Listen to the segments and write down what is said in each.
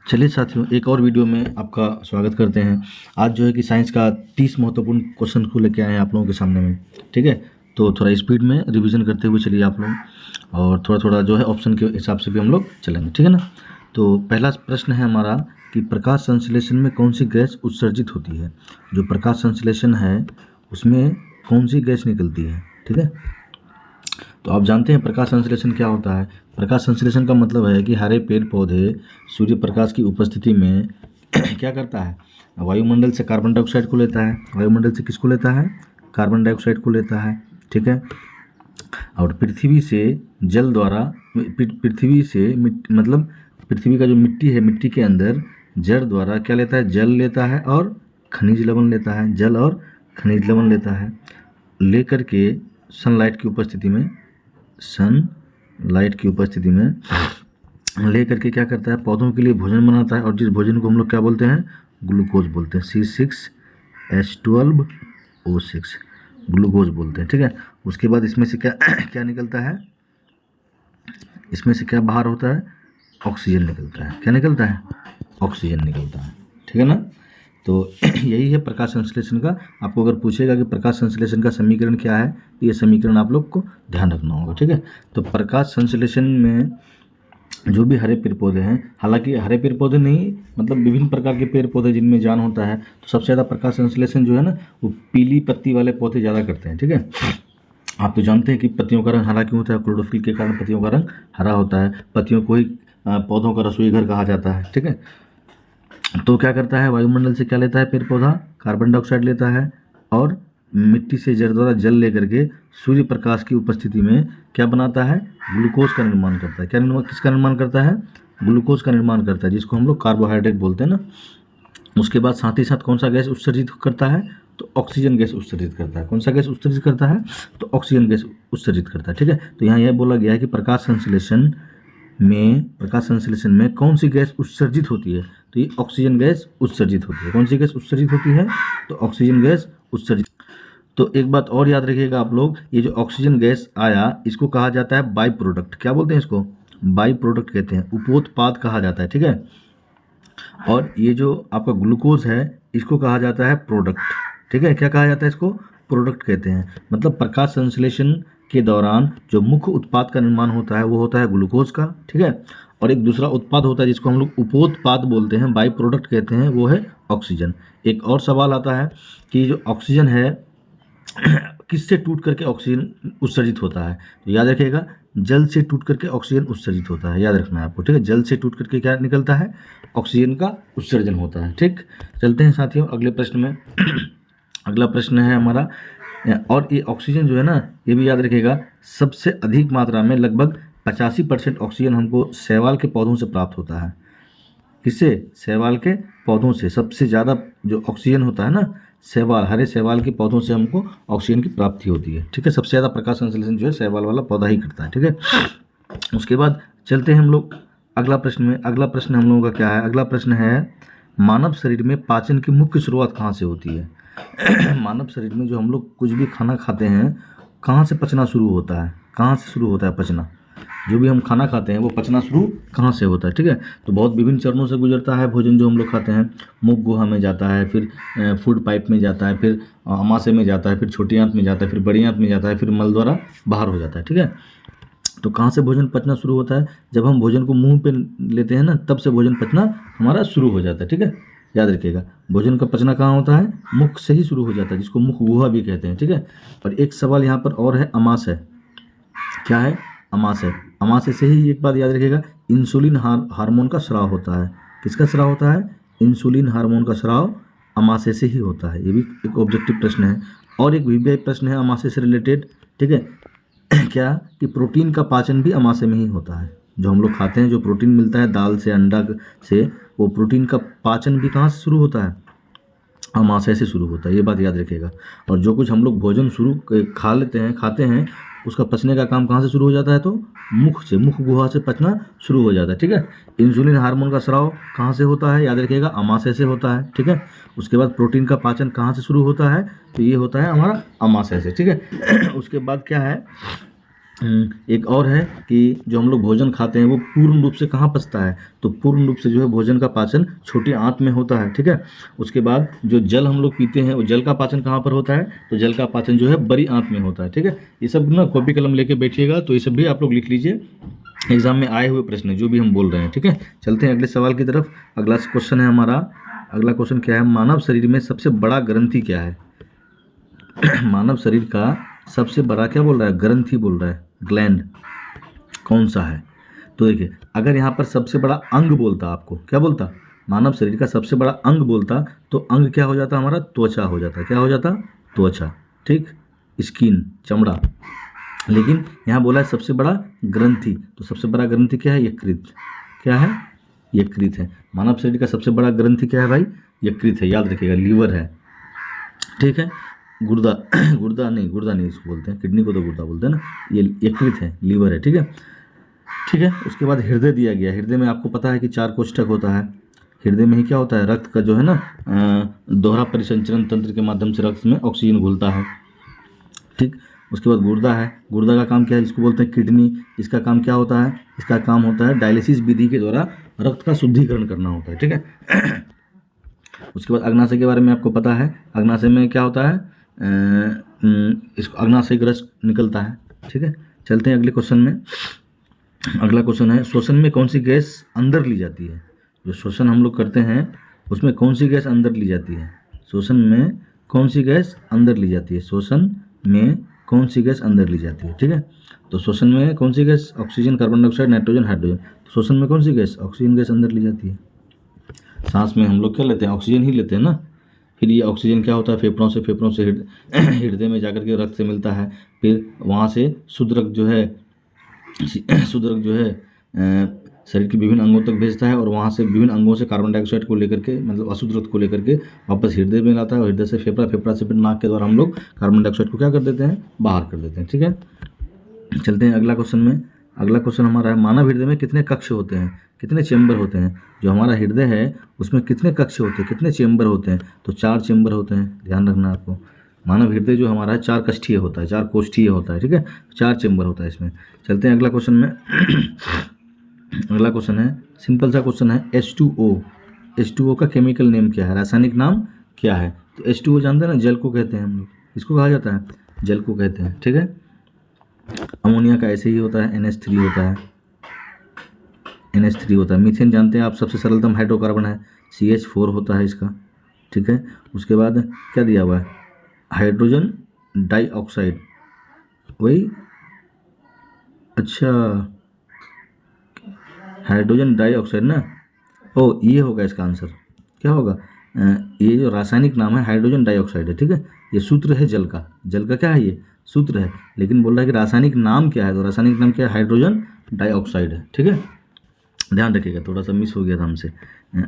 चलिए साथियों, एक और वीडियो में आपका स्वागत करते हैं। आज जो है कि साइंस का 30 महत्वपूर्ण क्वेश्चन को लेके आए हैं आप लोगों के सामने में। ठीक है, तो थोड़ा स्पीड में रिवीजन करते हुए चलिए आप लोग, और थोड़ा थोड़ा जो है ऑप्शन के हिसाब से भी हम लोग चलेंगे। ठीक है ना। तो पहला प्रश्न है हमारा कि प्रकाश संश्लेषण में कौन सी गैस उत्सर्जित होती है। जो प्रकाश संश्लेषण है उसमें कौन सी गैस निकलती है। ठीक है, तो आप जानते हैं प्रकाश संश्लेषण क्या होता है। प्रकाश संश्लेषण का मतलब है कि हरे पेड़ पौधे सूर्य प्रकाश की उपस्थिति में क्या करता है, वायुमंडल से कार्बन डाइऑक्साइड को लेता है। वायुमंडल से किसको लेता है, कार्बन डाइऑक्साइड को लेता है। ठीक है, और पृथ्वी से जल द्वारा, पृथ्वी से मतलब पृथ्वी का जो मिट्टी है, मिट्टी के अंदर जड़ द्वारा क्या लेता है, जल लेता है और खनिज लवण लेता है। जल और खनिज लवण लेता है, लेकर के सनलाइट की उपस्थिति में, सनलाइट की उपस्थिति में ले करके क्या करता है, पौधों के लिए भोजन बनाता है। और जिस भोजन को हम लोग क्या बोलते हैं, ग्लूकोज बोलते हैं। C6H12O6 ग्लूकोज बोलते हैं। ठीक है, उसके बाद इसमें से क्या क्या निकलता है, इसमें से क्या बाहर होता है, ऑक्सीजन निकलता है। क्या निकलता है, ऑक्सीजन निकलता है। ठीक है ना। तो यही है प्रकाश संश्लेषण का। आपको अगर पूछेगा कि प्रकाश संश्लेषण का समीकरण क्या है, तो ये समीकरण आप लोग को ध्यान रखना होगा। ठीक है, तो प्रकाश संश्लेषण में जो भी हरे पेड़ पौधे हैं, हालांकि हरे पेड़ पौधे नहीं, मतलब विभिन्न प्रकार के पेड़ पौधे जिनमें जान होता है, तो सबसे ज़्यादा प्रकाश संश्लेषण जो है ना, वो पीली पत्ती वाले पौधे ज़्यादा करते हैं। ठीक है, आप तो जानते हैं कि पत्तियों का रंग हरा क्यों होता है, क्लोरोफिल के कारण पत्तियों का रंग हरा होता है। पत्तियों को ही पौधों का रसोई घर कहा जाता है। ठीक है, तो क्या करता है, वायुमंडल से क्या लेता है पेड़ पौधा, कार्बन डाइऑक्साइड लेता है, और मिट्टी से जड़ द्वारा जल लेकर के सूर्य प्रकाश की उपस्थिति में क्या बनाता है, ग्लूकोज का निर्माण करता है। क्या निर्माण, किसका निर्माण करता है, ग्लूकोज का निर्माण करता है, जिसको हम लोग कार्बोहाइड्रेट बोलते हैं ना। उसके बाद साथ ही साथ कौन सा गैस उत्सर्जित करता है, तो ऑक्सीजन गैस उत्सर्जित करता है। कौन सा गैस उत्सर्जित करता है, तो ऑक्सीजन गैस उत्सर्जित करता है। ठीक है, तो यहाँ यह बोला गया है कि प्रकाश संश्लेषण में कौन सी गैस उत्सर्जित होती है, तो ये ऑक्सीजन गैस उत्सर्जित होती है। कौन सी गैस उत्सर्जित होती है, तो ऑक्सीजन गैस उत्सर्जित। तो एक बात और याद रखिएगा आप लोग, ये जो ऑक्सीजन गैस आया, इसको कहा जाता है बाई प्रोडक्ट। क्या बोलते हैं इसको, बाई प्रोडक्ट कहते हैं, उपोत्पाद कहा जाता है। ठीक है, और ये जो आपका ग्लूकोज है, इसको कहा जाता है प्रोडक्ट। ठीक है, क्या कहा जाता है इसको, प्रोडक्ट कहते हैं। मतलब प्रकाश संश्लेषण के दौरान जो मुख्य उत्पाद का निर्माण होता है वो होता है ग्लूकोज का। ठीक है, और एक दूसरा उत्पाद होता है जिसको हम लोग उपोत्पाद बोलते हैं, बाई प्रोडक्ट कहते हैं, वो है ऑक्सीजन। एक और सवाल आता है कि जो ऑक्सीजन है किससे टूट करके ऑक्सीजन उत्सर्जित होता है, तो याद रखिएगा, जल से टूट करके ऑक्सीजन उत्सर्जित होता है। याद रखना है आपको। ठीक है, जल से टूट करके क्या निकलता है, ऑक्सीजन का उत्सर्जन होता है। ठीक, चलते हैं साथियों अगले प्रश्न में। अगला प्रश्न है हमारा, और ये ऑक्सीजन जो है ना, ये भी याद रखिएगा, सबसे अधिक मात्रा में लगभग 85% ऑक्सीजन हमको शैवाल के पौधों से प्राप्त होता है। किससे, शैवाल के पौधों से सबसे ज़्यादा जो ऑक्सीजन होता है ना, शैवाल, हरे शैवाल के पौधों से हमको ऑक्सीजन की प्राप्ति होती है। ठीक है, सबसे ज़्यादा प्रकाश संश्लेषण जो है शैवाल वाला पौधा ही करता है। ठीक है, उसके बाद चलते हैं हम लोग अगला प्रश्न में। अगला प्रश्न हम लोगों का क्या है, अगला प्रश्न है, मानव शरीर में पाचन की मुख्य शुरुआत कहाँ से होती है। मानव शरीर में जो हम लोग कुछ भी खाना खाते हैं, कहाँ से पचना शुरू होता है, कहाँ से शुरू होता है पचना, जो भी हम खाना खाते हैं वो पचना शुरू कहाँ से होता है। ठीक है, तो बहुत विभिन्न चरणों से गुजरता है भोजन जो हम लोग खाते हैं। मुख गुहा में जाता है, फिर फूड पाइप में जाता है, फिर आमाशय में जाता है, फिर छोटी आंत में जाता है, फिर बड़ी आंत में जाता है, फिर मल द्वारा बाहर हो जाता है। ठीक है, तो कहाँ से भोजन पचना शुरू होता है, जब हम भोजन को मुंह पे लेते हैं ना, तब से भोजन पचना हमारा शुरू हो जाता है। ठीक है, याद रखिएगा, भोजन का पचना कहाँ होता है, मुख से ही शुरू हो जाता है, जिसको मुख गुहा भी कहते हैं। ठीक है, और एक सवाल यहाँ पर और है, अमाशय। क्या है, अमाशय। अमाशय से ही एक बात याद रखिएगा, इंसुलिन हार्मोन का स्राव होता है। किसका स्राव होता है, इंसुलिन हार्मोन का स्राव अमाशय से ही होता है। ये भी एक ऑब्जेक्टिव प्रश्न है। और एक वीवीआई प्रश्न है अमाशय से रिलेटेड। ठीक है, क्या कि प्रोटीन का पाचन भी अमाशय में ही होता है। जो हम लोग खाते हैं, जो प्रोटीन मिलता है दाल से, अंडा से, वो प्रोटीन का पाचन भी कहाँ से शुरू होता है, अमाशय से शुरू होता है। ये बात याद रखिएगा। और जो कुछ हम लोग भोजन खाते हैं, उसका पचने का काम कहाँ से शुरू हो जाता है, तो मुख से, मुख गुहा से पचना शुरू हो जाता है। ठीक है, इंसुलिन हार्मोन का स्राव कहाँ से होता है, याद रखिएगा, अमाशय से होता है। ठीक है, उसके बाद प्रोटीन का पाचन कहाँ से शुरू होता है, तो ये होता है हमारा अमाशय से। ठीक है, उसके बाद क्या है, एक और है कि जो हम लोग भोजन खाते हैं वो पूर्ण रूप से कहाँ पचता है, तो पूर्ण रूप से जो है भोजन का पाचन छोटी आंत में होता है, ठीक है। उसके बाद जो जल हम लोग पीते हैं वो जल का पाचन कहाँ पर होता है, तो जल का पाचन जो है बड़ी आंत में होता है, ठीक है। ये सब ना कॉपी कलम लेके बैठिएगा, तो ये सब भी आप लोग लिख लीजिए, एग्जाम में आए हुए प्रश्न जो भी हम बोल रहे हैं, ठीक है। चलते हैं अगले सवाल की तरफ। अगला क्वेश्चन है हमारा, अगला क्वेश्चन क्या है, मानव शरीर में सबसे बड़ा ग्रंथि क्या है। मानव शरीर का सबसे बड़ा क्या बोल रहा है, ग्रंथि बोल रहा है, ग्लैंड कौन सा है। तो देखिए अगर यहाँ पर सबसे बड़ा अंग बोलता, आपको क्या बोलता, मानव शरीर का सबसे बड़ा अंग बोलता, तो अंग क्या हो जाता हमारा, त्वचा हो जाता, क्या हो जाता, त्वचा, ठीक, स्किन, चमड़ा। लेकिन यहाँ बोला है सबसे बड़ा ग्रंथि, तो सबसे बड़ा ग्रंथि क्या है, यकृत, क्या है, यकृत है। मानव शरीर का सबसे बड़ा ग्रंथि क्या है भाई, यकृत है, याद रखिएगा, लीवर है, ठीक है। गुर्दा गुर्दा नहीं इसको बोलते हैं, किडनी को तो गुर्दा बोलते हैं ना, ये यकृत है, लीवर है, ठीक है, ठीक है। उसके बाद हृदय दिया गया, हृदय में आपको पता है कि 4 कोष्ठक होता है, हृदय में ही क्या होता है, रक्त का जो है ना दोहरा परिसंचरण तंत्र के माध्यम से रक्त में ऑक्सीजन घुलता है, ठीक। उसके बाद गुर्दा है, गुर्दा का काम क्या है, जिसको बोलते हैं किडनी, इसका काम क्या होता है, इसका काम होता है डायलिसिस विधि के द्वारा रक्त का शुद्धिकरण करना होता है, ठीक है। उसके बाद अग्नाशय के बारे में आपको पता है, अग्नाशय में क्या होता है, इसको अग्नाशय ग्रस निकलता है, ठीक है। चलते हैं अगले क्वेश्चन में। अगला क्वेश्चन है, श्वसन में कौन सी गैस अंदर ली जाती है, जो श्वसन हम लोग करते हैं उसमें कौन सी गैस अंदर ली जाती है, श्वसन में कौन सी गैस अंदर ली जाती है, श्वसन में कौन सी गैस अंदर ली जाती है, ठीक है। तो श्वसन में कौन सी गैस, oxygen, carbon dioxide, nitrogen, hydrogen. तो श्वसन में कौन सी गैस, ऑक्सीजन गैस अंदर ली जाती है। सांस में हम लोग क्या लेते हैं, ऑक्सीजन ही लेते हैं ना, फिर ये ऑक्सीजन क्या होता है, फेफड़ों से हृदय में जाकर के रक्त से मिलता है, फिर वहाँ से शुद्ध रक्त जो है शरीर के विभिन्न अंगों तक भेजता है, और वहाँ से विभिन्न अंगों से कार्बन डाइऑक्साइड को लेकर के, मतलब अशुद्ध रक्त को लेकर के वापस हृदय में लाता है, और हृदय से फेफड़ा, फेफड़ा से फिर नाक के द्वारा हम लोग कार्बन डाइऑक्साइड को क्या कर देते हैं, बाहर कर देते हैं, ठीक है। चलते हैं अगला क्वेश्चन में। अगला क्वेश्चन हमारा है, मानव हृदय में कितने कक्ष होते हैं, कितने चेंबर होते हैं। जो हमारा हृदय है उसमें कितने कक्ष होते हैं, कितने चेंबर होते हैं, तो 4 चेंबर होते हैं, ध्यान रखना आपको। मानव हृदय जो हमारा है 4 कष्ठीय होता है, 4 कोष्ठीय होता है, ठीक है, 4 चेंबर होता है इसमें। चलते हैं अगला क्वेश्चन में। अगला क्वेश्चन है, सिंपल सा क्वेश्चन है, H2O, H2O का केमिकल नेम क्या है, रासायनिक नाम क्या है। तो H2O जानते हैं ना, जल को कहते हैं हम लोग, इसको कहा जाता है, जल को कहते हैं, ठीक है। अमोनिया का ऐसे ही होता है, NH3 होता है, NH3 होता है। मीथेन जानते हैं आप, सबसे सरलतम हाइड्रोकार्बन है, CH4 होता है इसका, ठीक है। उसके बाद क्या दिया हुआ है, हाइड्रोजन डाइऑक्साइड, वही, अच्छा, हाइड्रोजन डाइऑक्साइड ना, ओ ये होगा इसका आंसर, क्या होगा, ये जो रासायनिक नाम है हाइड्रोजन डाइऑक्साइड है, ठीक है। ये सूत्र है जल का, जल का क्या है, ये सूत्र है, लेकिन बोल रहा है कि रासायनिक नाम क्या है, तो रासायनिक नाम क्या है, हाइड्रोजन डाइऑक्साइड है, ठीक है। ध्यान रखिएगा, थोड़ा सा मिस हो गया था हमसे,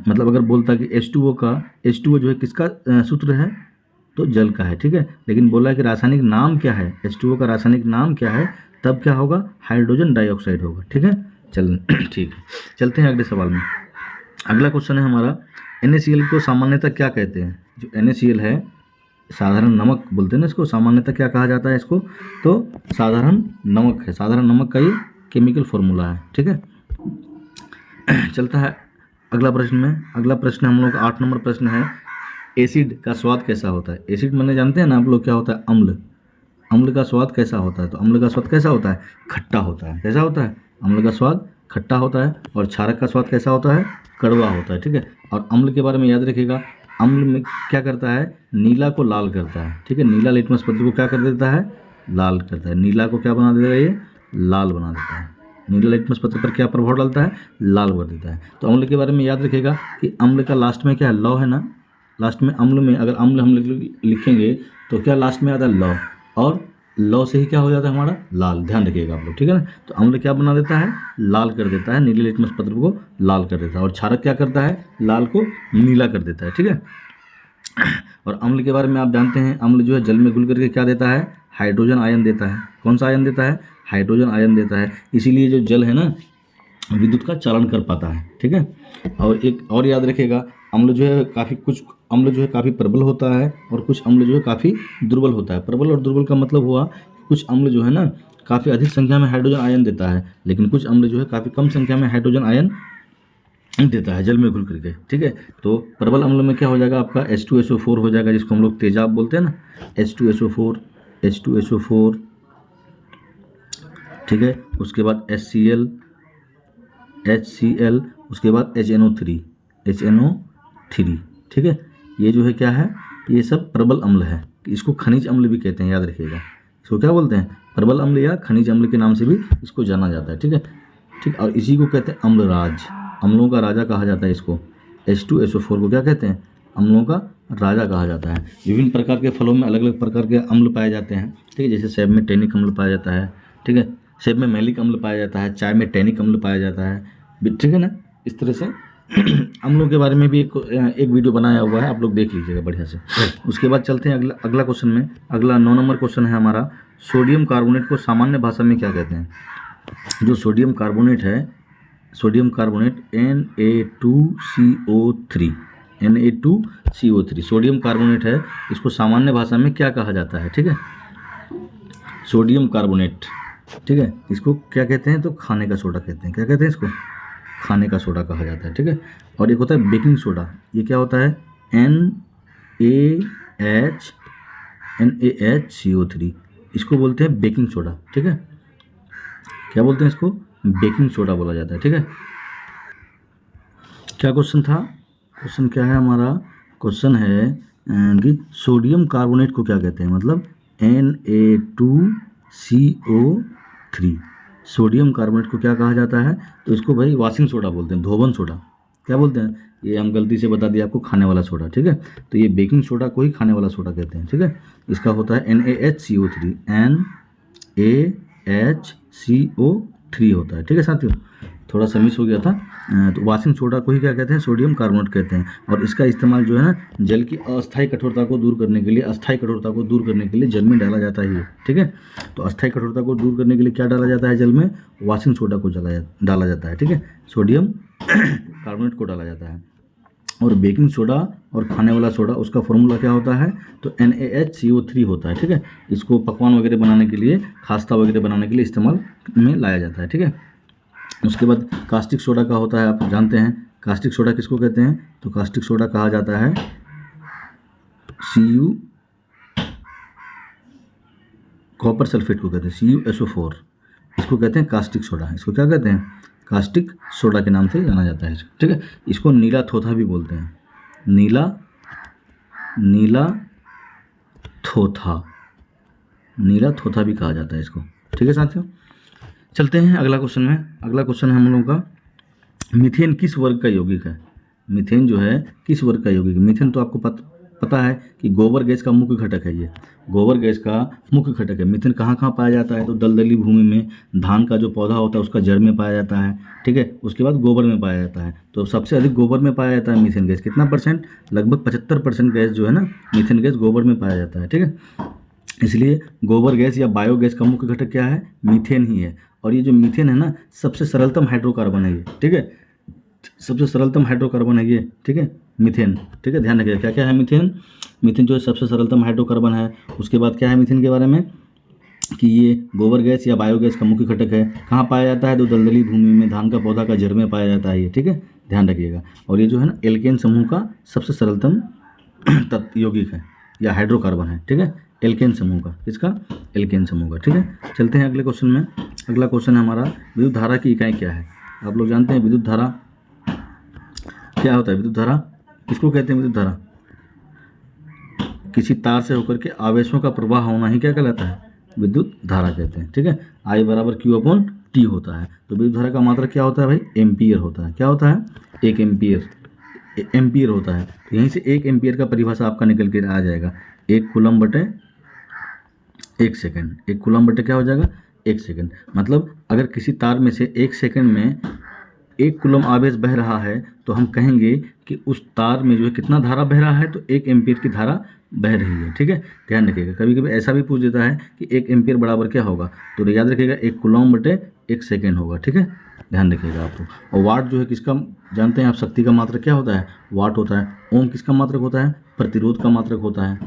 मतलब अगर बोलता कि H2O जो है किसका सूत्र है, तो जल का है, ठीक है। लेकिन बोला है कि रासायनिक नाम क्या है, H2O का रासायनिक नाम क्या है, तब क्या होगा, हाइड्रोजन डाइऑक्साइड होगा, ठीक है। चल ठीक है, चलते हैं अगले सवाल में। अगला क्वेश्चन है हमारा, NaCl को सामान्यतः क्या कहते हैं। जो NaCl है, साधारण नमक बोलते हैं ना इसको, सामान्यतः क्या कहा जाता है इसको, तो साधारण नमक है, साधारण नमक का ये केमिकल फॉर्मूला है, ठीक है। चलता है अगला प्रश्न में। अगला प्रश्न हम लोग का 8 नंबर प्रश्न है, एसिड का स्वाद कैसा होता है। एसिड मैंने जानते हैं ना आप लोग, क्या होता है, अम्ल, अम्ल का स्वाद कैसा होता है, तो अम्ल का स्वाद कैसा होता है, खट्टा होता है, कैसा होता है, अम्ल का स्वाद खट्टा होता है। और क्षारक का स्वाद कैसा होता है, कड़वा होता है, ठीक है। और अम्ल के बारे में याद रखिएगा, अम्ल में क्या करता है, नीला को लाल करता है, ठीक है, नीला लिटमस पत्र को क्या कर देता है, लाल करता है, नीला को क्या बना देता है, ये लाल बना देता है। नीला लिटमस पत्र पर क्या प्रभाव डालता है, लाल कर देता है। तो अम्ल के बारे में याद रखिएगा कि अम्ल का लास्ट में क्या है, लौ है ना, लास्ट में अम्ल में अगर अम्ल हम लिखेंगे तो क्या लास्ट में आता है, लौ, और लौ से ही क्या हो जाता है हमारा, लाल, ध्यान रखिएगा आप लोग, ठीक है ना। तो अम्ल क्या बना देता है, लाल कर देता है, नीले लिटमस पत्र को लाल कर देता है, और क्षारक क्या करता है, लाल को नीला कर देता है, ठीक है। और अम्ल के बारे में आप जानते हैं, अम्ल जो है जल में घुल करके क्या देता है, हाइड्रोजन आयन देता है। कौन सा आयन देता है, हाइड्रोजन आयन देता है। इसीलिए जो जल है ना, विद्युत का चालन कर पाता है, ठीक है। और एक और याद रखिएगा, अम्ल जो है कुछ अम्ल जो है काफ़ी प्रबल होता है, और कुछ अम्ल जो है काफ़ी दुर्बल होता है। प्रबल और दुर्बल का मतलब हुआ, कुछ अम्ल जो है ना काफ़ी अधिक संख्या में हाइड्रोजन आयन देता है, लेकिन कुछ अम्ल जो है काफ़ी कम संख्या में हाइड्रोजन आयन देता है जल में घुल करके। ठीक है, तो प्रबल अम्ल में क्या हो जाएगा आपका H2SO4 हो जाएगा, जिसको हम लोग तेजाब बोलते हैं ना, H2SO4, ठीक है। उसके बाद HCl, HCl, उसके बाद HNO3, ठीक है। ये जो है क्या है, ये सब प्रबल अम्ल है। इसको खनिज अम्ल भी कहते हैं, याद रखिएगा। इसको क्या बोलते हैं, प्रबल अम्ल या खनिज अम्ल के नाम से भी इसको जाना जाता है। ठीक है, ठीक। और इसी को कहते हैं अम्लराज, अम्लों का राजा कहा जाता है इसको। H2SO4 को क्या कहते हैं, अम्लों का राजा कहा जाता है। विभिन्न प्रकार के फलों में अलग अलग प्रकार के अम्ल पाए जाते हैं। ठीक है, जैसे सेब में टैनिक अम्ल पाया जाता है। ठीक है, सेब में मैलिक अम्ल पाया जाता है, चाय में टैनिक अम्ल पाया जाता है। ठीक है ना, इस तरह से अम्लों के बारे में भी एक वीडियो बनाया हुआ है, आप लोग देख लीजिएगा बढ़िया से। उसके बाद चलते हैं अगला क्वेश्चन में। अगला 9 नंबर क्वेश्चन है हमारा, सोडियम कार्बोनेट को सामान्य भाषा में क्या कहते हैं। जो सोडियम कार्बोनेट है, sodium carbonate Na2CO3 sodium carbonate है, इसको सामान्य भाषा में क्या कहा जाता है। ठीक है, सोडियम कार्बोनेट, ठीक है, इसको क्या कहते हैं, तो खाने का सोडा कहते हैं। क्या कहते हैं इसको, खाने का सोडा कहा जाता है। ठीक है, और एक होता है बेकिंग सोडा, ये क्या होता है, NaHCO3, इसको बोलते हैं बेकिंग सोडा। ठीक है, क्या बोलते हैं इसको, बेकिंग सोडा बोला जाता है। ठीक है, क्या क्वेश्चन था, क्वेश्चन क्या है हमारा, क्वेश्चन है कि सोडियम कार्बोनेट को क्या कहते हैं, मतलब Na2CO3, सोडियम कार्बोनेट को क्या कहा जाता है, तो इसको भाई वॉशिंग सोडा बोलते हैं, धोबन सोडा। क्या बोलते हैं, ये हम गलती से बता दिया आपको, खाने वाला सोडा। ठीक है, तो ये बेकिंग सोडा को ही खाने वाला सोडा कहते हैं। ठीक है, इसका होता है NaHCO3 होता है। ठीक है साथियों, थोड़ा सा मिस हो गया था। तो वॉशिंग सोडा को ही क्या कहते हैं, सोडियम कार्बोनेट कहते हैं। और इसका इस्तेमाल जो है ना, जल की अस्थायी कठोरता को दूर करने के लिए, अस्थायी कठोरता को दूर करने के लिए जल में डाला जाता है। ठीक है, तो अस्थायी कठोरता को दूर करने के लिए क्या डाला जाता है जल में, वॉशिंग सोडा को डाला जाता है। ठीक है, सोडियम कार्बोनेट को डाला जाता है। और बेकिंग सोडा और खाने वाला सोडा, उसका फॉर्मूला क्या होता है, तो NaHCO3 होता है। ठीक है, इसको पकवान वगैरह बनाने के लिए, खास्ता वगैरह बनाने के लिए इस्तेमाल में लाया जाता है। ठीक है, उसके बाद कास्टिक सोडा का होता है, आप जानते हैं कास्टिक सोडा किसको कहते हैं, तो कास्टिक सोडा कहा जाता है Cu, कॉपर सल्फेट को कहते हैं, CuSO4, इसको कहते हैं कास्टिक सोडा। इसको क्या कहते हैं, कास्टिक सोडा के नाम से जाना जाता है। ठीक है, इसको नीला थोथा भी बोलते हैं, नीला थोथा भी कहा जाता है इसको। ठीक है साथियों, चलते हैं अगला क्वेश्चन में। अगला क्वेश्चन है हम लोगों का, मीथेन किस वर्ग का यौगिक है। मीथेन जो है किस वर्ग का यौगिक है। मीथेन तो आपको पता है कि गोबर गैस का मुख्य घटक है। ये गोबर गैस का मुख्य घटक है। मीथेन कहाँ कहाँ पाया जाता है, तो दलदली भूमि में, धान का जो पौधा होता है उसका जड़ में पाया जाता है। ठीक है, उसके बाद गोबर में पाया जाता है। तो सबसे अधिक गोबर में पाया जाता है मीथेन गैस, कितना परसेंट, लगभग 75% गैस जो है ना, मीथेन गैस गोबर में पाया जाता है। ठीक है, इसलिए गोबर गैस या बायोगैस का मुख्य घटक क्या है, मीथेन ही है। और ये जो मीथेन है ना, सबसे सरलतम हाइड्रोकार्बन है ये। ठीक है, सबसे सरलतम हाइड्रोकार्बन है ये। ठीक है, मीथेन। ठीक है, ध्यान रखिएगा क्या क्या है मीथेन। मीथेन जो है सबसे सरलतम हाइड्रोकार्बन है। उसके बाद क्या है मीथेन के बारे में, कि ये गोबर गैस या बायोगैस का मुख्य घटक है। कहाँ पाया जाता है, तो दलदली भूमि में, धान का पौधा का जड़ में पाया जाता है ये। ठीक है, ध्यान रखिएगा। और ये जो है ना, एल्केन समूह का सबसे सरलतम यौगिक है या हाइड्रोकार्बन है। ठीक है, एल्केन समूह का, किसका, एल्केन समूह का। ठीक है, चलते हैं अगले क्वेश्चन में। अगला क्वेश्चन है हमारा, विद्युत धारा की इकाई क्या है। आप लोग जानते हैं विद्युत धारा क्या होता है। विद्युत धारा किसको कहते हैं, विद्युत धारा किसी तार से होकर के आवेशों का प्रवाह होना ही क्या कहलाता है, विद्युत धारा कहते हैं। ठीक है, I = Q/T होता है। तो विद्युत धारा का मात्रक क्या होता है भाई, एम्पियर होता है। क्या होता है, 1 एम्पियर होता है। तो यहीं से 1 एम्पियर का परिभाषा आपका निकल के आ जाएगा, 1 कूलम बटे 1 सेकंड। 1 कूलम बटे क्या हो जाएगा, 1 सेकंड। मतलब अगर किसी तार में से 1 सेकंड में 1 कूलम आवेश बह रहा है, तो हम कहेंगे कि उस तार में जो है कितना धारा बह रहा है, तो 1 एम्पियर की धारा बह रही है। ठीक है, ध्यान रखिएगा। कभी कभी ऐसा भी पूछ देता है कि 1 एम्पियर बराबर क्या होगा, तो याद रखिएगा 1 कूलम बटे 1 सेकंड होगा। ठीक है, ध्यान रखिएगा आपको। और वाट जो है किसका, जानते हैं आप, शक्ति का मात्रक क्या होता है, वाट होता है। ओम किसका मात्रक होता है, प्रतिरोध का मात्रक होता है।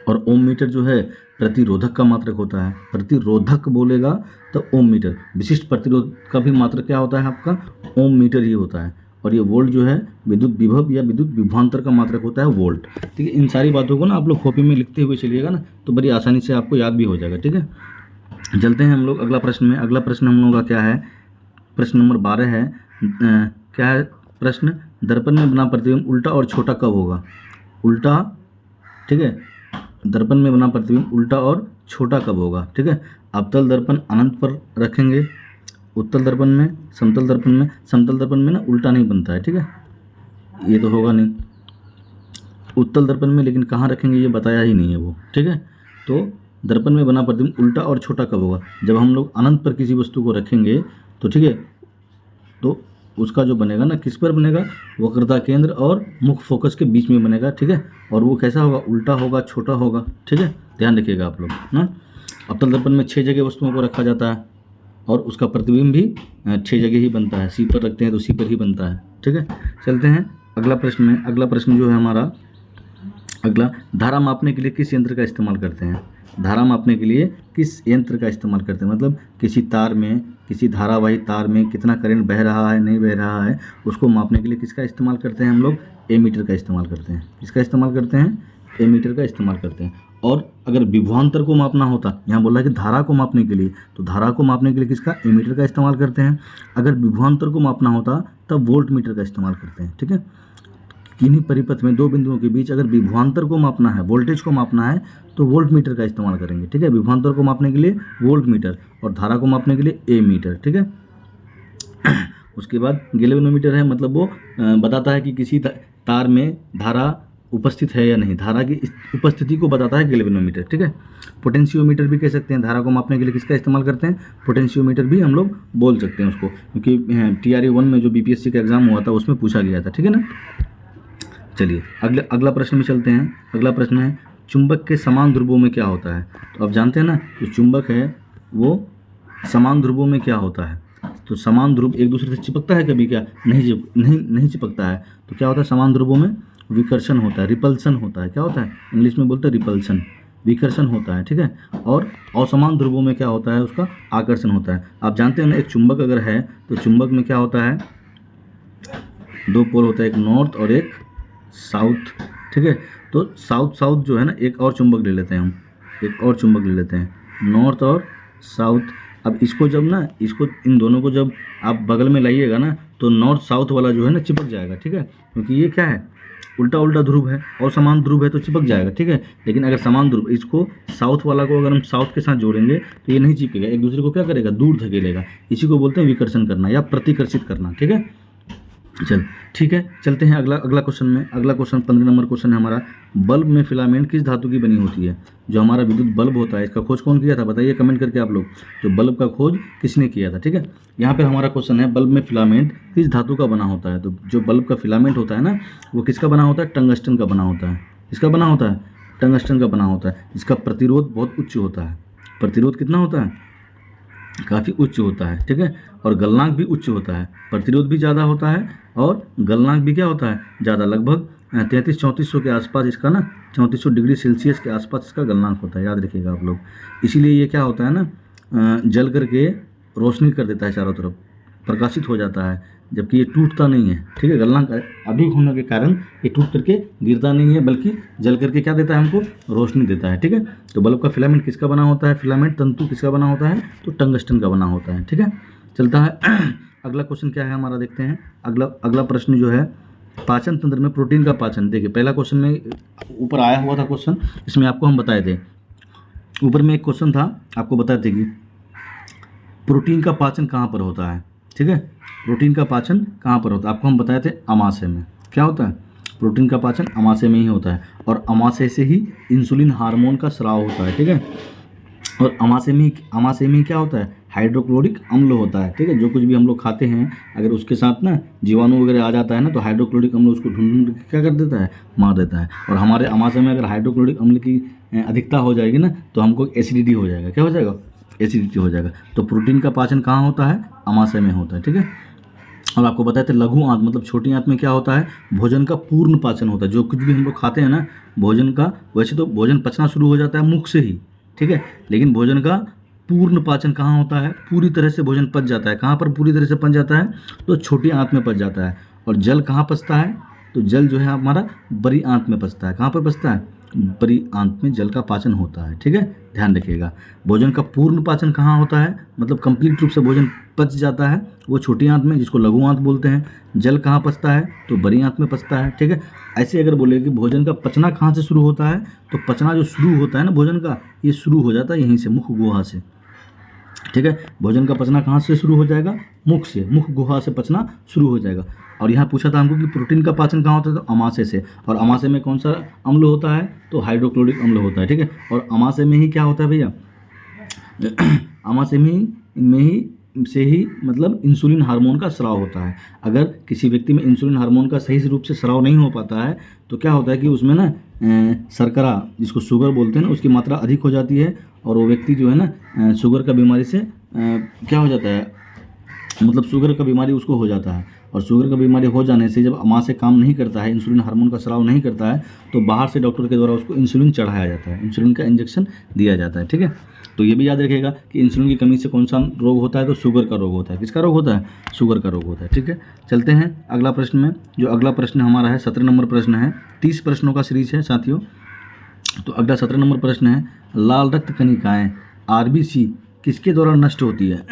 और ओम मीटर जो है प्रतिरोधक का मात्रक होता है। प्रतिरोधक बोलेगा तो ओम मीटर, विशिष्ट प्रतिरोध का भी मात्रक क्या होता है आपका, ओम मीटर ही होता है। और ये वोल्ट जो है विद्युत विभव या विद्युत विभवांतर का मात्रक होता है वोल्ट। ठीक है, इन सारी बातों को ना आप लोग कॉपी में लिखते हुए चलिएगा ना, तो बड़ी आसानी से आपको याद भी हो जाएगा। ठीक है, चलते हैं हम लोग अगला प्रश्न में। अगला प्रश्न हम लोगों का क्या है, प्रश्न नंबर 12 है। क्या है प्रश्न, दर्पण में बना प्रतिबिंब उल्टा और छोटा कब होगा। उल्टा, ठीक है, दर्पण में बना प्रतिबिंब उल्टा और छोटा कब होगा। ठीक है, अवतल दर्पण अनंत पर रखेंगे, उत्तल दर्पण में, समतल दर्पण में। समतल दर्पण में ना उल्टा नहीं बनता है। ठीक है, ये तो होगा नहीं। उत्तल दर्पण में लेकिन कहाँ रखेंगे ये बताया ही नहीं है वो। ठीक है, तो दर्पण में बना प्रतिबिंब उल्टा और छोटा कब होगा, जब हम लोग अनंत पर किसी वस्तु को रखेंगे तो ठीक है, तो उसका जो बनेगा ना किस पर बनेगा, वक्रता केंद्र और मुख्य फोकस के बीच में बनेगा। ठीक है, और वो कैसा होगा, उल्टा होगा, छोटा होगा। ठीक है, ध्यान रखिएगा आप लोग ना। अवतल दर्पण में 6 जगह वस्तुओं को रखा जाता है और उसका प्रतिबिंब भी 6 जगह ही बनता है। सी पर रखते हैं तो सी पर ही बनता है। ठीक है, चलते हैं अगला प्रश्न में। अगला प्रश्न जो है हमारा अगला, धारा मापने के लिए किस यंत्र का इस्तेमाल करते हैं। धारा मापने के लिए किस यंत्र का इस्तेमाल करते हैं, मतलब किसी तार में, किसी धारावाही तार में कितना करंट बह रहा है नहीं बह रहा है, उसको मापने के लिए किसका इस्तेमाल करते हैं हम लोग, एमीटर का इस्तेमाल करते हैं। किसका इस्तेमाल करते हैं, एमीटर का इस्तेमाल करते हैं। और अगर विभवांतर को मापना होता, यहाँ बोला है कि धारा को मापने के लिए, तो धारा को मापने के लिए किसका, एमीटर का इस्तेमाल करते हैं। अगर विभवांतर को मापना होता तब वोल्ट मीटर का इस्तेमाल करते हैं। ठीक है, किन्हीं परिपथ में दो बिंदुओं के बीच अगर विभवांतर को मापना है, वोल्टेज को मापना है, तो वोल्ट मीटर का इस्तेमाल करेंगे। ठीक है, विभवांतर को मापने के लिए वोल्ट मीटर और धारा को मापने के लिए ए मीटर। ठीक है, उसके बाद गैल्वेनोमीटर है, मतलब वो बताता है कि किसी तार में धारा उपस्थित है या नहीं, धारा की उपस्थिति को बताता है गैल्वेनोमीटर। ठीक है, पोटेंशियोमीटर भी कह सकते हैं, धारा को मापने के लिए किसका इस्तेमाल करते हैं, पोटेंशियोमीटर भी हम लोग बोल सकते हैं उसको, क्योंकि TRE 1 में जो BPSC का एग्जाम हुआ था उसमें पूछा गया था। ठीक है ना। चलिए अगला प्रश्न में चलते हैं। अगला प्रश्न है, चुंबक के समान ध्रुवों में क्या होता है। तो आप जानते हैं ना, जो चुंबक है वो समान ध्रुवों में क्या होता है, तो समान ध्रुव एक दूसरे से चिपकता है कभी, क्या नहीं चिपकता है। तो क्या होता है, समान ध्रुवों में विकर्षण होता है, रिपल्सन होता है। क्या होता है, इंग्लिश में बोलते हैं रिपल्सन, विकर्षण होता है। ठीक है, और असमान ध्रुवों में क्या होता है, उसका आकर्षण होता है। आप जानते हैं ना, एक चुंबक अगर है तो चुंबक में क्या होता है, 2 पोल होता है, एक नॉर्थ और एक साउथ। ठीक है, तो साउथ जो है ना, एक और चुंबक ले लेते हैं हम, एक और चुंबक ले लेते हैं, नॉर्थ और साउथ। अब इसको जब ना, इसको इन दोनों को जब आप बगल में लाइएगा ना, तो नॉर्थ साउथ वाला जो है ना चिपक जाएगा। ठीक है, क्योंकि ये क्या है, उल्टा ध्रुव है और समान ध्रुव है तो चिपक जाएगा। ठीक है, लेकिन अगर समान ध्रुव, इसको साउथ वाला को अगर हम साउथ के साथ जोड़ेंगे तो ये नहीं चिपकेगा, एक दूसरे को क्या करेगा, दूर धकेलेगा। इसी को बोलते हैं विकर्षण करना या प्रतिकर्षित करना। ठीक है, ठीक है, चलते हैं अगला क्वेश्चन में। अगला क्वेश्चन 15 नंबर क्वेश्चन है हमारा, बल्ब में फिलामेंट किस धातु की बनी होती है। जो हमारा विद्युत बल्ब होता है, इसका खोज कौन किया था, बताइए कमेंट करके आप लोग, जो बल्ब का खोज किसने किया था। ठीक है, यहाँ पे हमारा क्वेश्चन है, बल्ब में फिलामेंट किस धातु का बना होता है। तो जो बल्ब का फिलामेंट होता है ना, वो किसका बना होता है, टंगस्टन का बना होता है। किसका बना होता है, टंगस्टन का बना होता है। इसका प्रतिरोध बहुत उच्च होता है। प्रतिरोध कितना होता है, काफ़ी उच्च होता है। ठीक है, और गलनांक भी उच्च होता है। प्रतिरोध भी ज़्यादा होता है और गलनांक भी क्या होता है, ज़्यादा, लगभग 3300-3400 के आसपास इसका ना, 3400 डिग्री सेल्सियस के आसपास इसका गलनांक होता है, याद रखिएगा आप लोग। इसीलिए ये क्या होता है ना, जल करके रोशनी कर देता है, चारों तरफ प्रकाशित हो जाता है, जबकि ये टूटता नहीं है। ठीक है, गलनांक अधिक होने के कारण ये टूट करके गिरता नहीं है, बल्कि जल करके क्या देता है, हमको रोशनी देता है। ठीक है, तो बल्ब का फिलामेंट किसका बना होता है, फिलामेंट तंतु किसका बना होता है, तो टंगस्टन का बना होता है। ठीक है, चलता है अगला क्वेश्चन क्या है हमारा, देखते हैं। अगला प्रश्न जो है, पाचन तंत्र में प्रोटीन का पाचन। देखिए पहला क्वेश्चन में ऊपर आया हुआ था क्वेश्चन, इसमें आपको हम बताए थे, ऊपर में एक क्वेश्चन था, आपको बताए थे कि प्रोटीन का पाचन कहाँ पर होता है। ठीक है, प्रोटीन का पाचन कहाँ पर होता है, आपको हम बताए थे अमाशय में। क्या होता है, प्रोटीन का पाचन अमाशय में ही होता है, और अमाशय से ही इंसुलिन हार्मोन का स्राव होता है। ठीक है, और अमाशय में क्या होता है, हाइड्रोक्लोरिक अम्ल होता है। ठीक है, जो कुछ भी हम लोग खाते हैं, अगर उसके साथ ना जीवाणु वगैरह आ जाता है ना, तो हाइड्रोक्लोरिक अम्ल उसको ढूंढ के क्या कर देता है, मार देता है। और हमारे अमाशय में अगर हाइड्रोक्लोरिक अम्ल की अधिकता हो जाएगी ना, तो हमको एसिडिटी हो जाएगा। क्या हो जाएगा, एसिडिटी हो जाएगा। तो प्रोटीन का पाचन कहाँ होता है, अमाशय में होता है। ठीक है, और आपको बताए थे लघु आंत मतलब छोटी आंत में क्या होता है, भोजन का पूर्ण पाचन होता है। जो कुछ भी हम लोग खाते हैं ना भोजन का, वैसे तो भोजन पचना शुरू हो जाता है मुख से ही, ठीक है, लेकिन भोजन का पूर्ण पाचन कहाँ होता है, पूरी तरह से भोजन पच जाता है। कहाँ पर पूरी तरह से पच जाता है, तो छोटी आंत में पच जाता है। और जल कहाँ पचता है, तो जल जो है हमारा बड़ी आंत में पचता है। कहाँ पर पचता है, बड़ी आंत में जल का पाचन होता है, ठीक है, ध्यान रखिएगा। भोजन का पूर्ण पाचन कहाँ होता है, मतलब कंप्लीट रूप से भोजन पच जाता है, वो छोटी आंत में, जिसको लघु आंत बोलते हैं। जल कहाँ पचता है, तो बड़ी आंत में पचता है, ठीक है। ऐसे अगर बोले कि भोजन का पचना कहाँ से शुरू होता है, तो पचना जो शुरू होता है ना भोजन का, ये शुरू हो जाता है यहीं से, मुख गुहा से, ठीक है। भोजन का पचना कहाँ से शुरू हो जाएगा, मुख से, मुख गुहा से पचना शुरू हो जाएगा। और यहाँ पूछा था हमको कि प्रोटीन का पाचन कहाँ होता है, तो अमाशय से। और अमाशय में कौन सा अम्ल होता है, तो हाइड्रोक्लोरिक अम्ल होता है, ठीक है। और अमाशय में ही क्या होता है भैया, अमाशय में ही से ही मतलब इंसुलिन हार्मोन का स्राव होता है। अगर किसी व्यक्ति में इंसुलिन हार्मोन का सही रूप से स्राव नहीं हो पाता है, तो क्या होता है कि उसमें ना शर्करा, जिसको शुगर बोलते हैं ना, उसकी मात्रा अधिक हो जाती है। और वो व्यक्ति जो है ना शुगर का बीमारी से क्या हो जाता है, मतलब शुगर का बीमारी उसको हो जाता है। और शुगर का बीमारी हो जाने से जब अमाशय काम नहीं करता है, इंसुलिन हार्मोन का स्राव नहीं करता है, तो बाहर से डॉक्टर के द्वारा उसको इंसुलिन चढ़ाया जाता है, इंसुलिन का इंजेक्शन दिया जाता है, ठीक है। तो ये भी याद रखिएगा कि इंसुलिन की कमी से कौन सा रोग होता है, तो शुगर का रोग होता है। किसका रोग होता है, शुगर का रोग होता है, ठीक है। चलते हैं अगला प्रश्न में। जो अगला प्रश्न हमारा है 17 नंबर प्रश्न है, 30 प्रश्नों का सीरीज है साथियों। तो अगला 17 नंबर प्रश्न है, लाल रक्त कणिकाएं आरबीसी किसके द्वारा नष्ट होती है।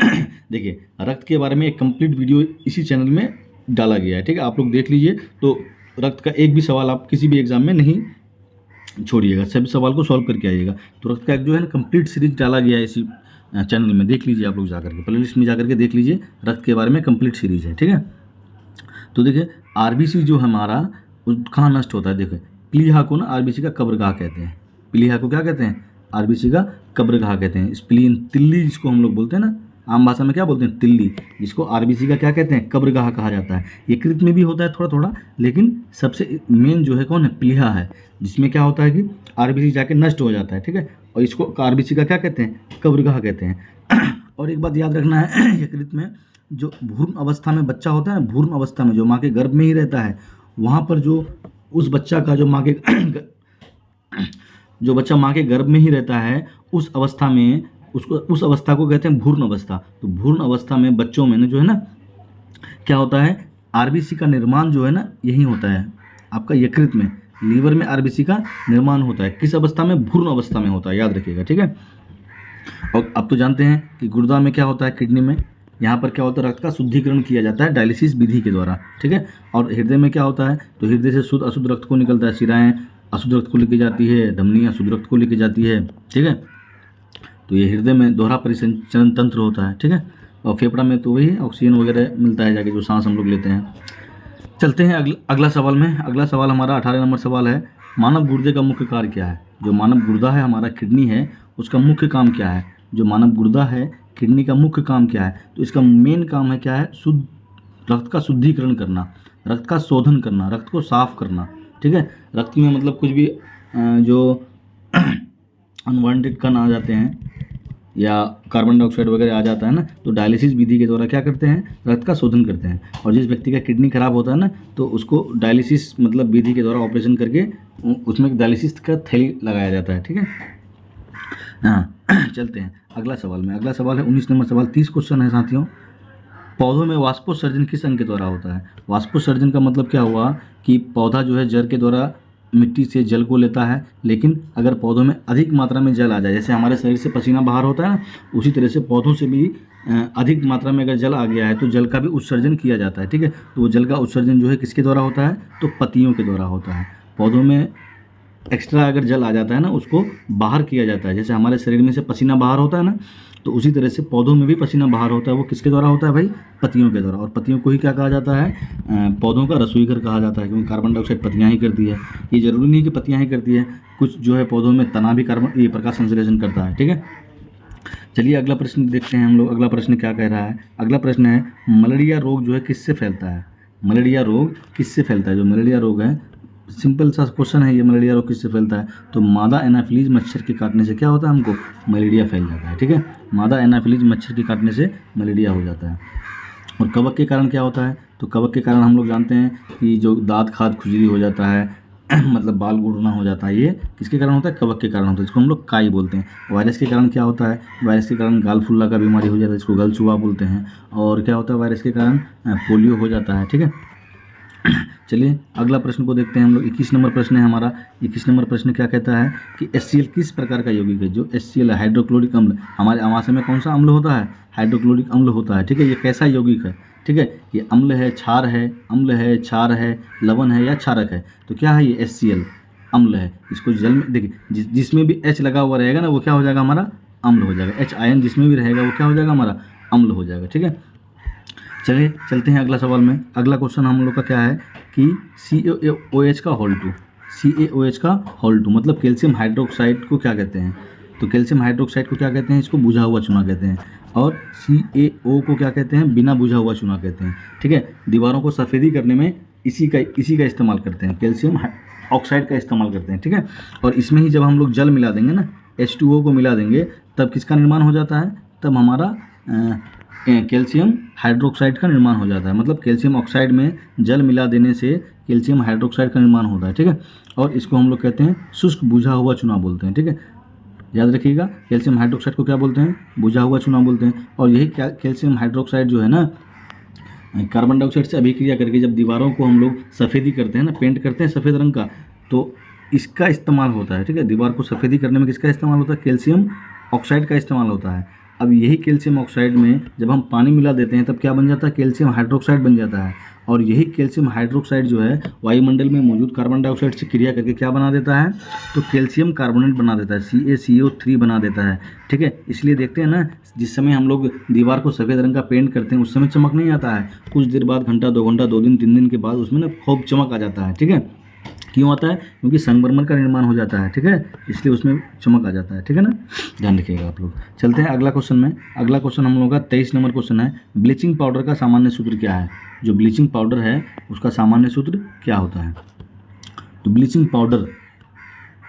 देखिए रक्त के बारे में एक कंप्लीट वीडियो इसी चैनल में डाला गया है, ठीक है, आप लोग देख लीजिए। तो रक्त का एक भी सवाल आप किसी भी एग्जाम में नहीं छोड़िएगा, सभी सवाल को सॉल्व करके आइएगा। तो रक्त का एक जो है ना कंप्लीट सीरीज डाला गया है इसी चैनल में, देख लीजिए आप लोग जाकर के, प्लेलिस्ट में जाकर के देख लीजिए, रक्त के बारे में कंप्लीट सीरीज है, ठीक है। तो देखिए आरबीसी जो हमारा कहाँ नष्ट होता है, देखिए प्लीहा को ना आरबीसी का कब्रगाह कहते हैं। प्लीहा को क्या कहते हैं, आरबीसी का कब्रगाह कहते हैं। स्प्लीन, तिल्ली जिसको हम लोग बोलते हैं ना, आम भाषा में क्या बोलते हैं, तिल्ली, जिसको आरबीसी का क्या कहते हैं, कब्रगाह कहा जाता है। यकृत में भी होता है थोड़ा थोड़ा, लेकिन सबसे मेन जो है कौन है, प्लीहा है, जिसमें क्या होता है कि आरबीसी जाके नष्ट हो जाता है, ठीक है। और इसको आरबीसी का क्या कहते हैं, कब्रगाह कहते हैं। और एक बात याद रखना है, यकृत में जो भ्रूण अवस्था में बच्चा होता है ना, भ्रूण अवस्था में जो माँ के गर्भ में ही रहता है, वहाँ पर जो उस बच्चा का जो जो बच्चा माँ के गर्भ में ही रहता है, उस अवस्था में उसको, उस अवस्था को कहते हैं भ्रूण अवस्था। तो भ्रूण अवस्था में बच्चों में ना जो है ना क्या होता है, आरबीसी का निर्माण जो है ना यही होता है आपका यकृत में, लीवर में आरबीसी का निर्माण होता है। किस अवस्था में, भ्रूण अवस्था में होता है, याद रखिएगा, ठीक है। और आप तो जानते हैं कि गुर्दा में क्या होता है, किडनी में, यहाँ पर क्या होता है, रक्त का शुद्धिकरण किया जाता है डायलिसिस विधि के द्वारा, ठीक है। और हृदय में क्या होता है, तो हृदय से शुद्ध अशुद्ध रक्त को निकलता है, शिराएं अशुद्ध रक्त को लेके जाती है, धमनियाँ शुद्ध रक्त को लेके जाती है, ठीक है। तो ये हृदय में दोहरा परिसंचरण तंत्र होता है, ठीक है। और फेफड़ा में तो वही ऑक्सीजन वगैरह मिलता है जाके, जो सांस हम लोग लेते हैं। चलते हैं अगला सवाल में। अगला सवाल हमारा 18 नंबर सवाल है, मानव गुर्दे का मुख्य कार्य क्या है। जो मानव गुर्दा है हमारा, किडनी है, उसका मुख्य काम क्या है। जो मानव गुर्दा है, किडनी का मुख्य काम क्या है, तो इसका मेन काम है क्या है, शुद्ध रक्त का शुद्धिकरण करना, रक्त का शोधन करना, रक्त को साफ करना, ठीक है। रक्त में मतलब कुछ भी जो अनवांटेड कण आ जाते हैं या कार्बन डाइऑक्साइड वगैरह आ जाता है ना, तो डायलिसिस विधि के द्वारा क्या करते हैं, रक्त का शोधन करते हैं। और जिस व्यक्ति का किडनी खराब होता है ना, तो उसको डायलिसिस मतलब विधि के द्वारा ऑपरेशन करके उसमें डायलिसिस का थैली लगाया जाता है, ठीक है। हाँ चलते हैं अगला सवाल में। अगला सवाल है 19 नंबर सवाल, 30 क्वेश्चन है साथियों। पौधों में वाष्पोत्सर्जन किस अंग के द्वारा होता है। वाष्पोत्सर्जन का मतलब क्या हुआ कि पौधा जो है जड़ के द्वारा मिट्टी से जल को लेता है, लेकिन अगर पौधों में अधिक मात्रा में जल आ जाए, जैसे हमारे शरीर से पसीना बाहर होता है ना, उसी तरह से पौधों से भी अधिक मात्रा में अगर जल आ गया है तो जल का भी उत्सर्जन किया जाता है, ठीक है। तो वो जल का उत्सर्जन जो है किसके द्वारा होता है, तो पत्तियों के द्वारा होता है। पौधों में एक्स्ट्रा अगर जल आ जाता है ना, उसको बाहर किया जाता है। जैसे हमारे शरीर में से पसीना बाहर होता है ना, तो उसी तरह से पौधों में भी पसीना बाहर होता है, वो किसके द्वारा होता है भाई, पत्तियों के द्वारा। और पत्तियों को ही क्या कहा जाता है, पौधों का रसोई घर कहा जाता है, क्योंकि कार्बन डाइऑक्साइड पत्तियाँ ही करती है। ये जरूरी नहीं कि पत्तियाँ ही करती है, कुछ जो है पौधों में तना भी ये प्रकाश संश्लेषण करता है, ठीक है। चलिए अगला प्रश्न देखते हैं हम लोग। अगला प्रश्न क्या कह रहा है, अगला प्रश्न है मलेरिया रोग जो है किससे फैलता है। मलेरिया रोग किससे फैलता है। जो मलेरिया रोग है, सिंपल सा क्वेश्चन है ये, मलेरिया रोग किससे फैलता है, तो मादा एनाफिलीज मच्छर के काटने से क्या होता है, हमको मलेरिया फैल जाता है, ठीक है। मादा एनाफिलीज मच्छर के काटने से मलेरिया हो जाता है। और कवक के कारण क्या होता है, तो कवक के कारण हम लोग जानते हैं कि जो दांत खाद खुजली हो जाता है मतलब बाल गुड़ना हो जाता है, ये किसके कारण होता है? कवक के कारण होता है, जिसको हम लोग काई बोलते हैं। वायरस के कारण क्या होता है? वायरस के कारण गाल फुल्ला का बीमारी हो जाता है, जिसको गलचुआ बोलते हैं। और क्या होता है? वायरस के कारण पोलियो हो जाता है। ठीक है, चलिए अगला प्रश्न को देखते हैं हम लोग। 21 नंबर प्रश्न है हमारा। 21 नंबर प्रश्न क्या कहता है कि HCl किस प्रकार का यौगिक है? जो HCl है, हाइड्रोक्लोरिक अम्ल, हमारे आमाशय में कौन सा अम्ल होता है? हाइड्रोक्लोरिक अम्ल होता है। ठीक है, ये कैसा यौगिक है? ठीक है, ये अम्ल है, क्षार है, अम्ल है, क्षार है, लवण है या क्षारक है? तो क्या है ये? HCl अम्ल है। इसको जल में देखिए, जिसमें भी H लगा हुआ रहेगा ना, वो क्या हो जाएगा? हमारा अम्ल हो जाएगा। H आयन जिसमें भी रहेगा वो क्या हो जाएगा? हमारा अम्ल हो जाएगा। ठीक है, चलिए चलते हैं अगला सवाल में। अगला क्वेश्चन हम लोग का क्या है कि CaOH का होल 2, CaOH का होल 2 मतलब कैल्शियम हाइड्रोक्साइड को क्या कहते हैं? तो कैल्शियम हाइड्रोक्साइड को क्या कहते हैं? इसको बुझा हुआ चूना कहते हैं। और CaO को क्या कहते हैं? बिना बुझा हुआ चूना कहते हैं। ठीक है, दीवारों को सफ़ेदी करने में इसी का इस्तेमाल करते हैं, कैल्शियम ऑक्साइड का इस्तेमाल करते हैं। ठीक है, और इसमें ही जब हम लोग जल मिला देंगे ना, H2O को मिला देंगे, तब किसका निर्माण हो जाता है? तब हमारा कैल्शियम हाइड्रोक्साइड का निर्माण हो जाता है। मतलब कैल्शियम ऑक्साइड में जल मिला देने से कैल्शियम हाइड्रोक्साइड का निर्माण होता है। ठीक है, और इसको हम लोग कहते हैं शुष्क बुझा हुआ चूना बोलते हैं। ठीक है, याद रखिएगा, कैल्शियम हाइड्रोक्साइड को क्या बोलते हैं? बुझा हुआ चूना बोलते हैं। और यही कैल्शियम हाइड्रोक्साइड जो है ना, कार्बन डाइऑक्साइड से अभिक्रिया करके जब दीवारों को हम लोग सफ़ेदी करते हैं ना, पेंट करते हैं सफ़ेद रंग का, तो इसका इस्तेमाल होता है। ठीक है, दीवार को सफ़ेदी करने में किसका इस्तेमाल होता है? कैल्शियम ऑक्साइड का इस्तेमाल होता है। अब यही कैल्शियम ऑक्साइड में जब हम पानी मिला देते हैं तब क्या बन जाता है? कैल्शियम हाइड्रोक्साइड बन जाता है। और यही कैल्शियम हाइड्रोक्साइड जो है वायुमंडल में मौजूद कार्बन डाइऑक्साइड से क्रिया करके क्या बना देता है? तो कैल्शियम कार्बोनेट बना देता है, CaCO3 बना देता है। ठीक है, इसलिए देखते हैं ना, जिस समय हम लोग दीवार को सफ़ेद रंग का पेंट करते हैं उस समय चमक नहीं आता है, कुछ देर बाद, घंटा 2 घंटा, 2 दिन 3 दिन के बाद उसमें ना खूब चमक आ जाता है। ठीक है, क्यों आता है? क्योंकि संगमरमर का निर्माण हो जाता है। ठीक है, इसलिए उसमें चमक आ जाता है। ठीक है ना, ध्यान रखिएगा आप लोग। चलते हैं अगला क्वेश्चन में। अगला क्वेश्चन हम लोग का 23 नंबर क्वेश्चन है। ब्लीचिंग पाउडर का सामान्य सूत्र क्या है? जो ब्लीचिंग पाउडर है उसका सामान्य सूत्र क्या होता है? तो ब्लीचिंग पाउडर,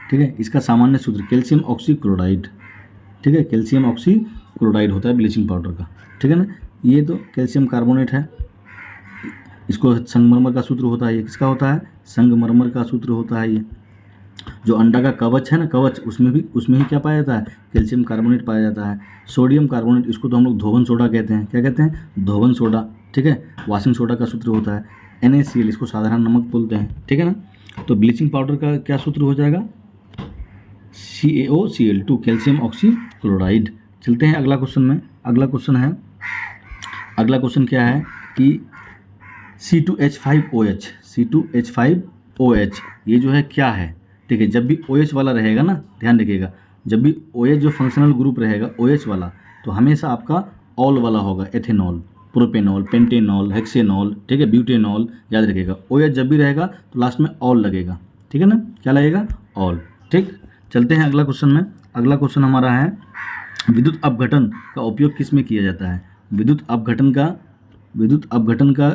ठीक है, इसका सामान्य सूत्र कैल्शियम ऑक्सीक्लोराइड। ठीक है, कैल्शियम ऑक्सीक्लोराइड होता है ब्लीचिंग पाउडर का। ठीक है ना, ये तो कैल्शियम कार्बोनेट है, इसको संगमरमर का सूत्र होता है। ये किसका होता है? संगमरमर का सूत्र होता है। ये जो अंडा का कवच है ना, कवच, उसमें ही क्या पाया जाता है? कैल्शियम कार्बोनेट पाया जाता है। सोडियम कार्बोनेट, इसको तो हम लोग धोवन सोडा कहते हैं। क्या कहते हैं? धोवन सोडा। ठीक है, वाशिंग सोडा का सूत्र होता है। NaCl, इसको साधारण नमक बोलते हैं। ठीक है ना, तो ब्लीचिंग पाउडर का क्या सूत्र हो जाएगा? CaOCl2, calcium oxychloride. चलते हैं अगला क्वेश्चन में। अगला क्वेश्चन क्या है कि C2H5OH, C2H5OH ये जो है क्या है? ठीक है, जब भी OH वाला रहेगा ना, ध्यान रखिएगा, जब भी OH जो फंक्शनल ग्रुप रहेगा OH वाला, तो हमेशा आपका ऑल वाला होगा। एथेनॉल, प्रोपेनॉल, पेंटेनॉल, हेक्सेनॉल, ठीक है, ब्यूटेनॉल, याद रखिएगा। OH जब भी रहेगा तो लास्ट में ऑल लगेगा। ठीक है ना, क्या लगेगा? ऑल। ठीक, चलते हैं अगला क्वेश्चन में। अगला क्वेश्चन हमारा है विद्युत अपघटन का उपयोग किस में किया जाता है? विद्युत अपघटन का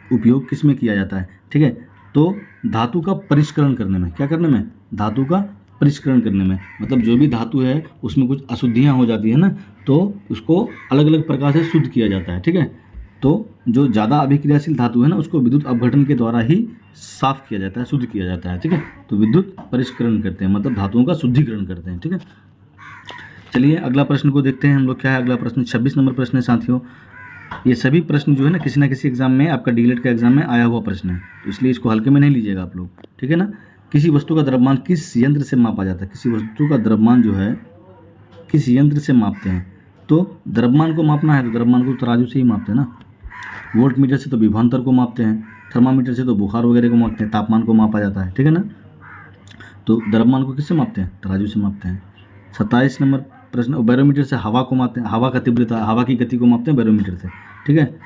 उपयोग किस में किया जाता है? ठीक है, तो धातु का परिष्करण करने में। क्या करने में? धातु का परिष्करण करने में। मतलब जो भी धातु है उसमें कुछ अशुद्धियाँ हो जाती है ना, तो उसको अलग अलग प्रकार से शुद्ध किया जाता है। ठीक है, तो जो ज़्यादा अभिक्रियाशील धातु है ना, उसको विद्युत अपघटन के द्वारा ही साफ किया जाता है, शुद्ध किया जाता है। ठीक है, तो विद्युत परिष्करण करते हैं, मतलब धातुओं का शुद्धिकरण करते हैं। ठीक है, चलिए अगला प्रश्न को देखते हैं हम लोग। क्या है अगला प्रश्न? 26 नंबर प्रश्न है साथियों। ये सभी प्रश्न जो है ना किसी एग्जाम में, आपका डीएलएड का एग्जाम में आया हुआ प्रश्न है, तो इसलिए इसको हल्के में नहीं लीजिएगा आप लोग। ठीक है ना, किसी वस्तु का द्रव्यमान किस यंत्र से मापा जाता है? किसी वस्तु का द्रव्यमान जो है किस यंत्र से मापते हैं? तो द्रव्यमान को मापना है तो द्रव्यमान को तराजू से ही मापते हैं ना। वोल्ट मीटर से तो विभवांतर को मापते हैं, थर्मामीटर से तो बुखार वगैरह को मापते हैं, तापमान को मापा जाता है। ठीक है ना, तो द्रव्यमान को किससे मापते हैं? तराजू से मापते हैं। 27 नंबर प्रश्न, बैरोमीटर से हवा को मापते हैं, हवा का तीव्रता, हवा की गति को मापते हैं बैरोमीटर से। ठीक है,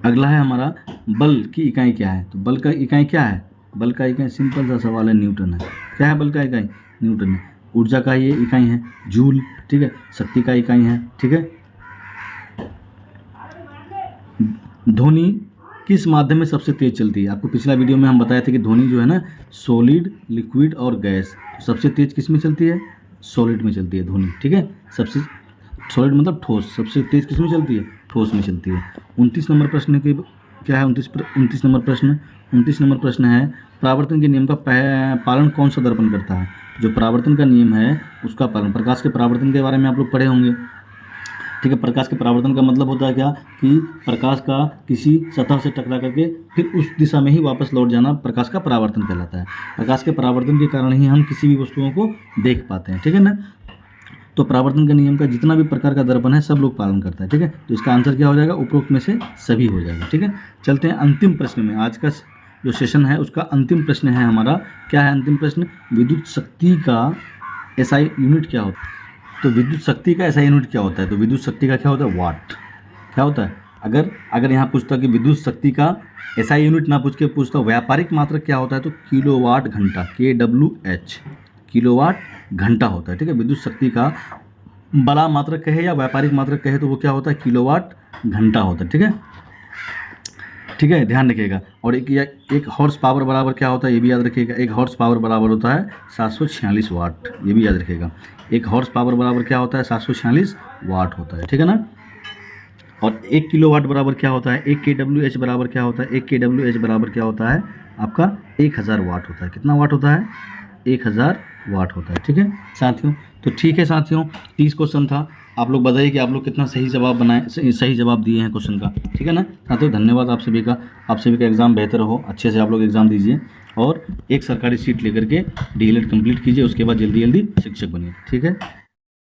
अगला है हमारा बल की इकाई क्या है? तो बल का इकाई क्या है? बल का इकाई सिंपल सा सवाल है, न्यूटन है। क्या है बल का इकाई? न्यूटन है। ऊर्जा का ये इकाई है जूल। ठीक है, शक्ति का इकाई है। ठीक है, ध्वनि किस माध्यम में सबसे तेज चलती है? आपको पिछला वीडियो में हम बताए थे कि ध्वनि जो है ना, सॉलिड, लिक्विड और गैस, सबसे तेज किस में चलती है? सॉलिड में चलती है ध्वनि। ठीक है, सबसे सॉलिड मतलब ठोस, सबसे तेज किस में चलती है? ठोस में चलती है। 29 नंबर प्रश्न की क्या है 29 नंबर प्रश्न। 29 नंबर प्रश्न है, परावर्तन के नियम का पालन कौन सा दर्पण करता है। जो परावर्तन का नियम है उसका पालन, प्रकाश के परावर्तन के बारे में आप लोग पढ़े होंगे, ठीक है। प्रकाश के परावर्तन का मतलब होता है क्या कि प्रकाश का किसी सतह से टकरा करके फिर उस दिशा में ही वापस लौट जाना प्रकाश का परावर्तन कहलाता है। प्रकाश के परावर्तन के कारण ही हम किसी भी वस्तुओं को देख पाते हैं, ठीक है ना। तो परावर्तन के नियम का जितना भी प्रकार का दर्पण है सब लोग पालन करता है, ठीक है। तो इसका आंसर क्या हो जाएगा, उपरोक्त में से सभी हो जाएगा, ठीक है। चलते हैं अंतिम प्रश्न में। आज का जो सेशन है उसका अंतिम प्रश्न है हमारा। क्या है अंतिम प्रश्न, विद्युत शक्ति का एसआई यूनिट क्या होता है। तो विद्युत शक्ति का एसआई यूनिट क्या होता है, तो विद्युत शक्ति का क्या होता है, वाट। क्या होता है, अगर यहाँ पूछता कि विद्युत शक्ति का एसआई यूनिट ना पूछ के पूछता व्यापारिक मात्रक क्या होता है, तो किलोवाट घंटा, KWH, किलोवाट घंटा होता है, ठीक है। विद्युत शक्ति का बड़ा मात्रक कहे या व्यापारिक मात्रक कहे तो वो क्या होता है, किलोवाट घंटा होता है, ठीक है। ठीक है, ध्यान रखिएगा। और एक हॉर्स पावर बराबर क्या होता है ये भी याद रखिएगा। एक हॉर्स पावर बराबर होता है 746 वाट, ये भी याद रखिएगा। एक हॉर्स पावर बराबर क्या होता है, 746 वाट होता है, ठीक है ना। और 1 किलोवाट बराबर क्या होता है, 1 KWH बराबर क्या होता है, 1 KWH बराबर क्या होता है आपका 1000 वाट होता है। कितना वाट होता है, 1000 वाट होता है, ठीक है साथियों। तो ठीक है साथियों, 30 क्वेश्चन था। आप लोग बताइए कि आप लोग कितना सही जवाब बनाए, सही जवाब दिए हैं क्वेश्चन का, ठीक है ना साथियों। धन्यवाद आप सभी का। आप सभी का एग्ज़ाम बेहतर हो, अच्छे से आप लोग एग्ज़ाम दीजिए और एक सरकारी सीट लेकर के DLED कंप्लीट कीजिए, उसके बाद जल्दी जल्दी शिक्षक बनिए, ठीक है।